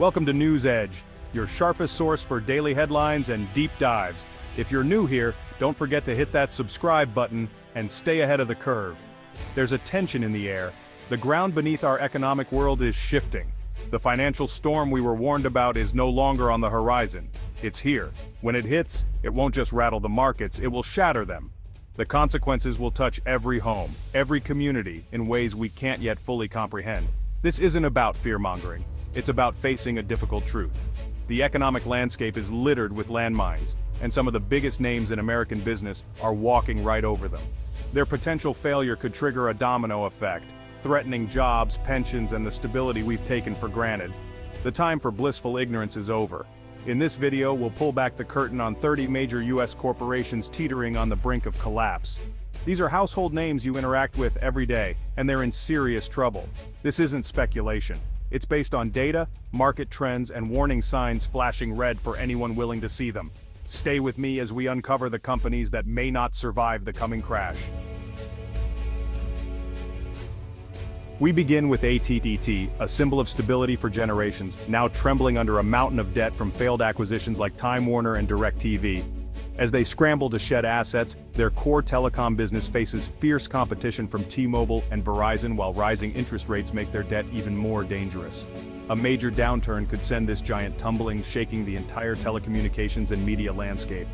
Welcome to News Edge, your sharpest source for daily headlines and deep dives. If you're new here, don't forget to hit that subscribe button and stay ahead of the curve. There's a tension in the air. The ground beneath our economic world is shifting. The financial storm we were warned about is no longer on the horizon. It's here. When it hits, it won't just rattle the markets, it will shatter them. The consequences will touch every home, every community, in ways we can't yet fully comprehend. This isn't about fear-mongering. It's about facing a difficult truth. The economic landscape is littered with landmines, and some of the biggest names in American business are walking right over them. Their potential failure could trigger a domino effect, threatening jobs, pensions, and the stability we've taken for granted. The time for blissful ignorance is over. In this video, we'll pull back the curtain on 30 major U.S. corporations teetering on the brink of collapse. These are household names you interact with every day, and they're in serious trouble. This isn't speculation. It's based on data, market trends, and warning signs flashing red for anyone willing to see them. Stay with me as we uncover the companies that may not survive the coming crash. We begin with AT&T, a symbol of stability for generations, now trembling under a mountain of debt from failed acquisitions like Time Warner and DirecTV. As they scramble to shed assets, their core telecom business faces fierce competition from T-Mobile and Verizon, while rising interest rates make their debt even more dangerous. A major downturn could send this giant tumbling, shaking the entire telecommunications and media landscape.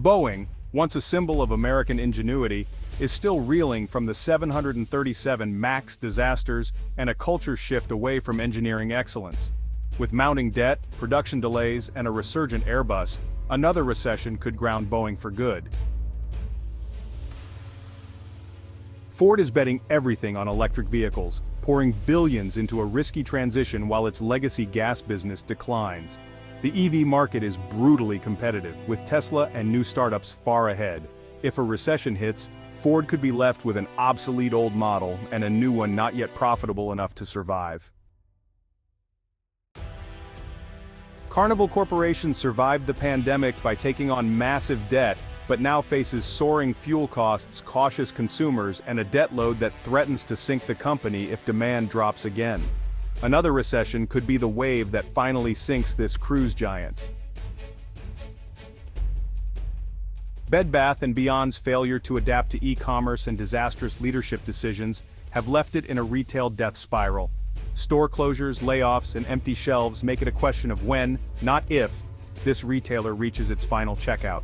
Boeing, once a symbol of American ingenuity, is still reeling from the 737 MAX disasters and a culture shift away from engineering excellence. With mounting debt, production delays, and a resurgent Airbus, another recession could ground Boeing for good. Ford is betting everything on electric vehicles, pouring billions into a risky transition while its legacy gas business declines. The EV market is brutally competitive, with Tesla and new startups far ahead. If a recession hits, Ford could be left with an obsolete old model and a new one not yet profitable enough to survive. Carnival Corporation survived the pandemic by taking on massive debt, but now faces soaring fuel costs, cautious consumers, and a debt load that threatens to sink the company if demand drops again. Another recession could be the wave that finally sinks this cruise giant. Bed Bath & Beyond's failure to adapt to e-commerce and disastrous leadership decisions have left it in a retail death spiral. Store closures, layoffs, and empty shelves make it a question of when, not if, this retailer reaches its final checkout.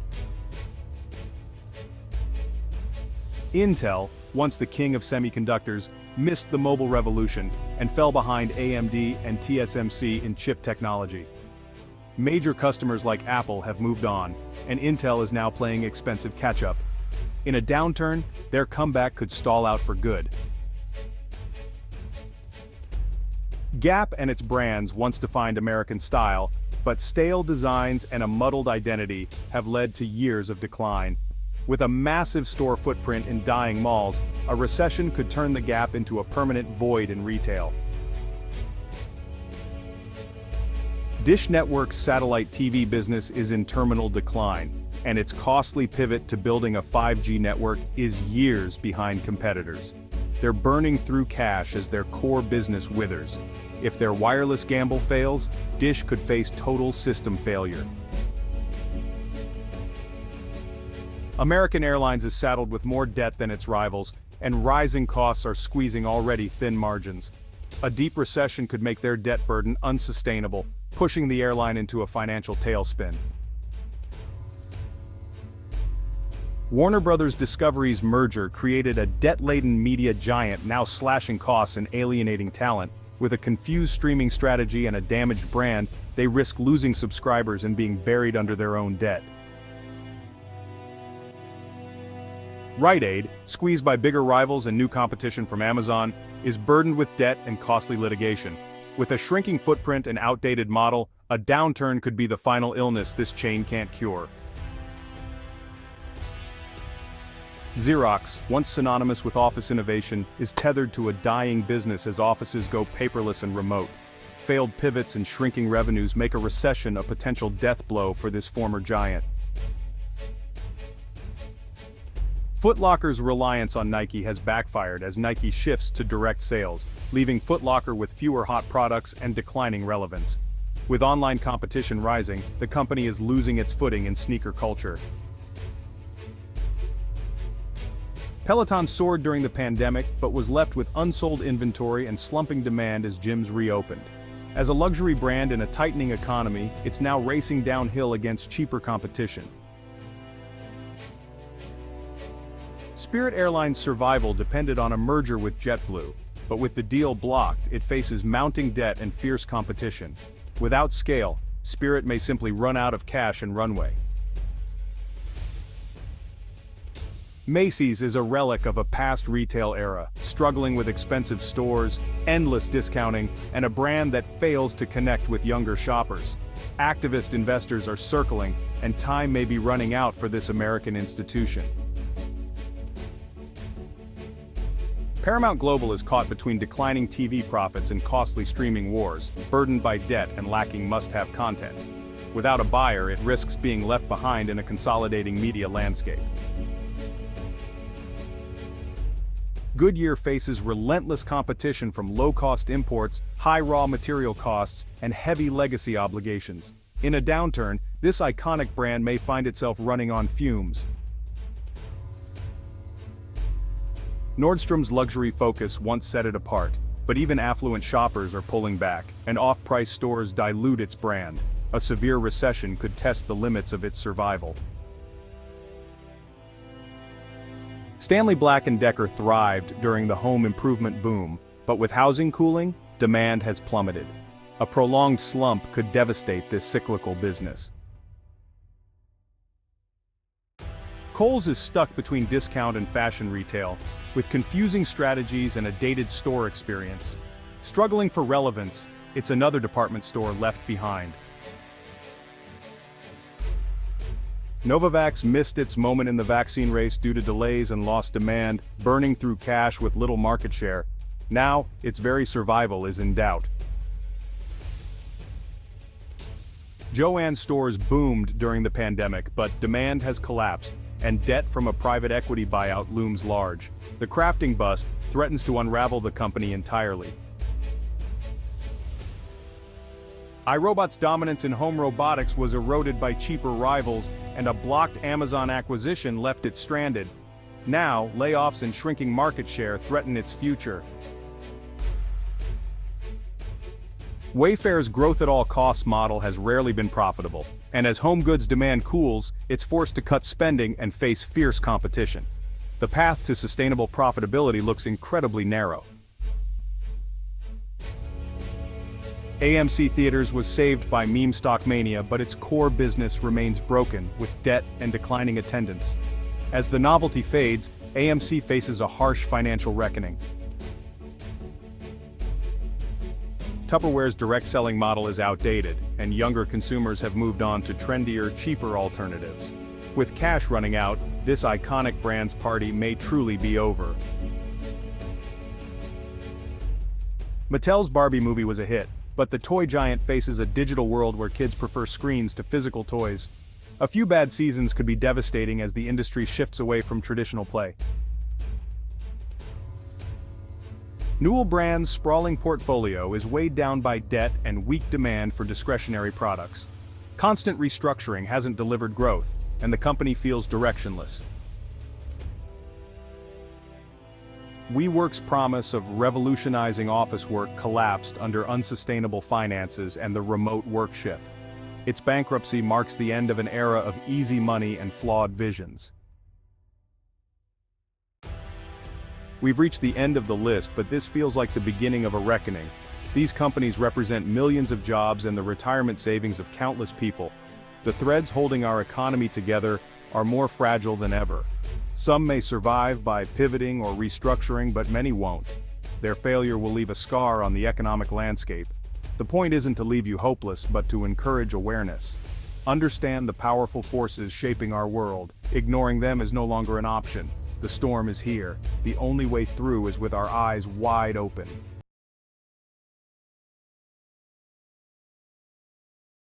Intel, once the king of semiconductors, missed the mobile revolution and fell behind AMD and TSMC in chip technology. Major customers like Apple have moved on, and Intel is now playing expensive catch-up. In a downturn, their comeback could stall out for good. Gap and its brands once defined American style, but stale designs and a muddled identity have led to years of decline. With a massive store footprint in dying malls, a recession could turn the Gap into a permanent void in retail. Dish Network's satellite TV business is in terminal decline, and its costly pivot to building a 5G network is years behind competitors. They're burning through cash as their core business withers. If their wireless gamble fails, Dish could face total system failure. American Airlines is saddled with more debt than its rivals, and rising costs are squeezing already thin margins. A deep recession could make their debt burden unsustainable, pushing the airline into a financial tailspin. Warner Bros. Discovery's merger created a debt-laden media giant now slashing costs and alienating talent. With a confused streaming strategy and a damaged brand, they risk losing subscribers and being buried under their own debt. Rite Aid, squeezed by bigger rivals and new competition from Amazon, is burdened with debt and costly litigation. With a shrinking footprint and outdated model, a downturn could be the final illness this chain can't cure. Xerox, once synonymous with office innovation, is tethered to a dying business as offices go paperless and remote. Failed pivots and shrinking revenues make a recession a potential death blow for this former giant. Foot Locker's reliance on Nike has backfired as Nike shifts to direct sales, leaving Foot Locker with fewer hot products and declining relevance. With online competition rising, the company is losing its footing in sneaker culture. Peloton soared during the pandemic but was left with unsold inventory and slumping demand as gyms reopened. As a luxury brand in a tightening economy, it's now racing downhill against cheaper competition. Spirit Airlines' survival depended on a merger with JetBlue, but with the deal blocked, it faces mounting debt and fierce competition. Without scale, Spirit may simply run out of cash and runway. Macy's is a relic of a past retail era, struggling with expensive stores, endless discounting, and a brand that fails to connect with younger shoppers. Activist investors are circling, and time may be running out for this American institution. Paramount Global is caught between declining TV profits and costly streaming wars, burdened by debt and lacking must-have content. Without a buyer, it risks being left behind in a consolidating media landscape. Goodyear faces relentless competition from low-cost imports, high raw material costs, and heavy legacy obligations. In a downturn, this iconic brand may find itself running on fumes. Nordstrom's luxury focus once set it apart, but even affluent shoppers are pulling back, and off-price stores dilute its brand. A severe recession could test the limits of its survival. Stanley Black & Decker thrived during the home improvement boom, but with housing cooling, demand has plummeted. A prolonged slump could devastate this cyclical business. Kohl's is stuck between discount and fashion retail, with confusing strategies and a dated store experience. Struggling for relevance, it's another department store left behind. Novavax missed its moment in the vaccine race due to delays and lost demand, burning through cash with little market share. Now, its very survival is in doubt. Jo-Ann Stores boomed during the pandemic, but demand has collapsed, and debt from a private equity buyout looms large. The crafting bust threatens to unravel the company entirely. iRobot's dominance in home robotics was eroded by cheaper rivals, and a blocked Amazon acquisition left it stranded. Now, layoffs and shrinking market share threaten its future. Wayfair's growth-at-all-costs model has rarely been profitable, and as home goods demand cools, it's forced to cut spending and face fierce competition. The path to sustainable profitability looks incredibly narrow. AMC Theaters was saved by meme stock mania, but its core business remains broken, with debt and declining attendance. As the novelty fades, AMC faces a harsh financial reckoning. Tupperware's direct selling model is outdated, and younger consumers have moved on to trendier, cheaper alternatives. With cash running out, this iconic brand's party may truly be over. Mattel's Barbie movie was a hit, but the toy giant faces a digital world where kids prefer screens to physical toys. A few bad seasons could be devastating as the industry shifts away from traditional play. Newell Brand's sprawling portfolio is weighed down by debt and weak demand for discretionary products. Constant restructuring hasn't delivered growth, and the company feels directionless. WeWork's promise of revolutionizing office work collapsed under unsustainable finances and the remote work shift. Its bankruptcy marks the end of an era of easy money and flawed visions. We've reached the end of the list, but this feels like the beginning of a reckoning. These companies represent millions of jobs and the retirement savings of countless people. The threads holding our economy together are more fragile than ever. Some may survive by pivoting or restructuring, but many won't. Their failure will leave a scar on the economic landscape. The point isn't to leave you hopeless, but to encourage awareness. Understand the powerful forces shaping our world. Ignoring them is no longer an option. The storm is here. The only way through is with our eyes wide open.